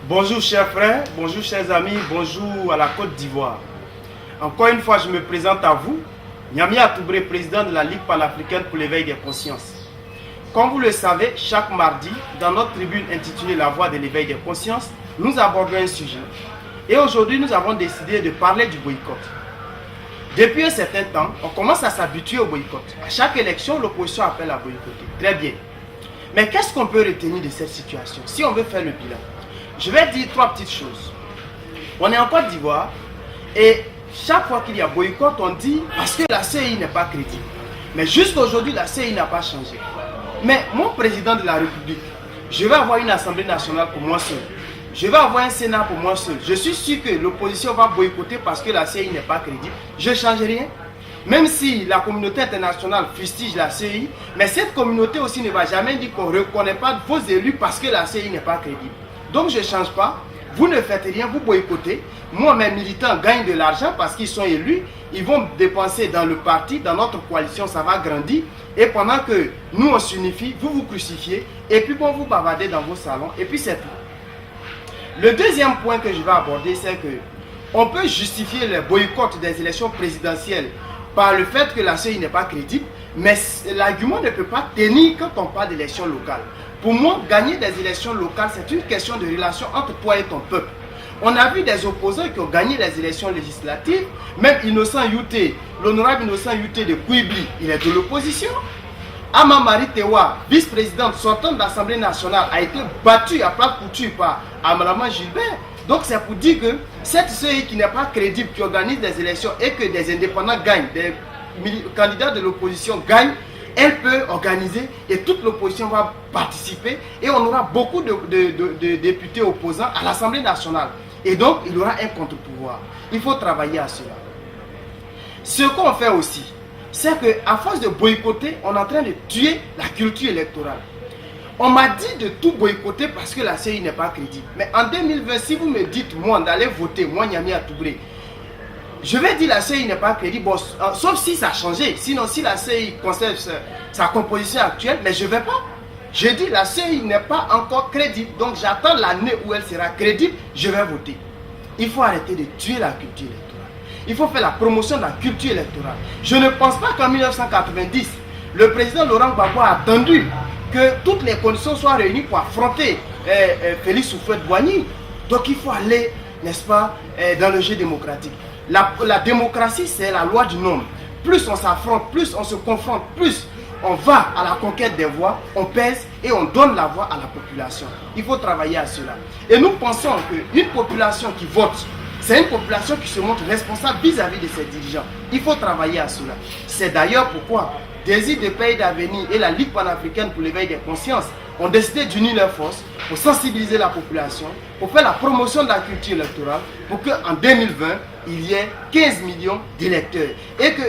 Bonjour chers frères, bonjour chers amis, bonjour à la Côte d'Ivoire. Encore une fois, je me présente à vous, Nyamia Toubré, président de la Ligue panafricaine pour l'éveil des consciences. Comme vous le savez, chaque mardi, dans notre tribune intitulée La Voix de l'éveil des consciences, nous abordons un sujet. Et aujourd'hui, nous avons décidé de parler du boycott. Depuis un certain temps, on commence à s'habituer au boycott. À chaque élection, l'opposition appelle à boycotter. Très bien. Mais qu'est-ce qu'on peut retenir de cette situation si on veut faire le bilan? Je vais dire trois petites choses. On est en Côte d'Ivoire et chaque fois qu'il y a boycott, on dit parce que la CEI n'est pas crédible. Mais jusqu'à aujourd'hui, la CEI n'a pas changé. Mais mon président de la République, je vais avoir une Assemblée nationale pour moi seul. Je vais avoir un Sénat pour moi seul. Je suis sûr que l'opposition va boycotter parce que la CEI n'est pas crédible. Je ne change rien. Même si la communauté internationale fustige la CEI, mais cette communauté aussi ne va jamais dire qu'on ne reconnaît pas vos élus parce que la CEI n'est pas crédible. Donc je ne change pas, vous ne faites rien, vous boycottez. Moi, mes militants gagnent de l'argent parce qu'ils sont élus. Ils vont dépenser dans le parti, dans notre coalition, ça va grandir. Et pendant que nous, on s'unifie, vous vous crucifiez. Et puis bon, vous bavardez dans vos salons. Et puis c'est tout. Le deuxième point que je vais aborder, c'est que on peut justifier le boycott des élections présidentielles par le fait que la CEI n'est pas crédible. Mais l'argument ne peut pas tenir quand on parle d'élections locales. Pour moi, gagner des élections locales, c'est une question de relation entre toi et ton peuple. On a vu des opposants qui ont gagné les élections législatives, même Innocent Youté, l'honorable Innocent Youté de Kouibli, il est de l'opposition. Ama Marie Tewa, vice-présidente sortante de l'Assemblée nationale, a été battue à plat couture par Amalaman Gilbert. Donc c'est pour dire que cette CEI qui n'est pas crédible, qui organise des élections et que des indépendants gagnent, des candidats de l'opposition gagnent, elle peut organiser et toute l'opposition va participer et on aura beaucoup de députés opposants à l'Assemblée nationale. Et donc, il y aura un contre-pouvoir. Il faut travailler à cela. Ce qu'on fait aussi, c'est qu'à force de boycotter, on est en train de tuer la culture électorale. On m'a dit de tout boycotter parce que la CEI n'est pas crédible. Mais en 2020, si vous me dites, moi, d'aller voter, moi, Nyamia Toubré, je vais dire la CEI n'est pas crédible, bon, sauf si ça a changé. Sinon, si la CEI conserve sa composition actuelle, mais je ne vais pas. Je dis la CEI n'est pas encore crédible. Donc j'attends l'année où elle sera crédible, je vais voter. Il faut arrêter de tuer la culture électorale. Il faut faire la promotion de la culture électorale. Je ne pense pas qu'en 1990, le président Laurent Gbagbo a attendu que toutes les conditions soient réunies pour affronter Félix Houphouët-Boigny. Donc il faut aller, n'est-ce pas, dans le jeu démocratique. La démocratie, c'est la loi du nombre. Plus on s'affronte, plus on se confronte, plus on va à la conquête des voix, on pèse et on donne la voix à la population. Il faut travailler à cela. Et nous pensons qu'une population qui vote, c'est une population qui se montre responsable vis-à-vis de ses dirigeants. Il faut travailler à cela. C'est d'ailleurs pourquoi Désir de pays d'avenir et la Ligue panafricaine pour l'éveil des consciences ont décidé d'unir leurs forces pour sensibiliser la population, pour faire la promotion de la culture électorale, pour qu'en 2020, il y ait 15 millions d'électeurs. Et que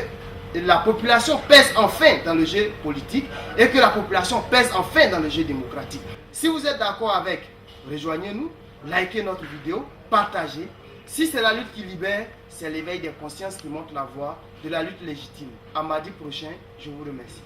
la population pèse enfin dans le jeu politique et que la population pèse enfin dans le jeu démocratique. Si vous êtes d'accord avec, rejoignez-nous, likez notre vidéo, partagez. Si c'est la lutte qui libère, c'est l'éveil des consciences qui montre la voie de la lutte légitime. À mardi prochain, je vous remercie.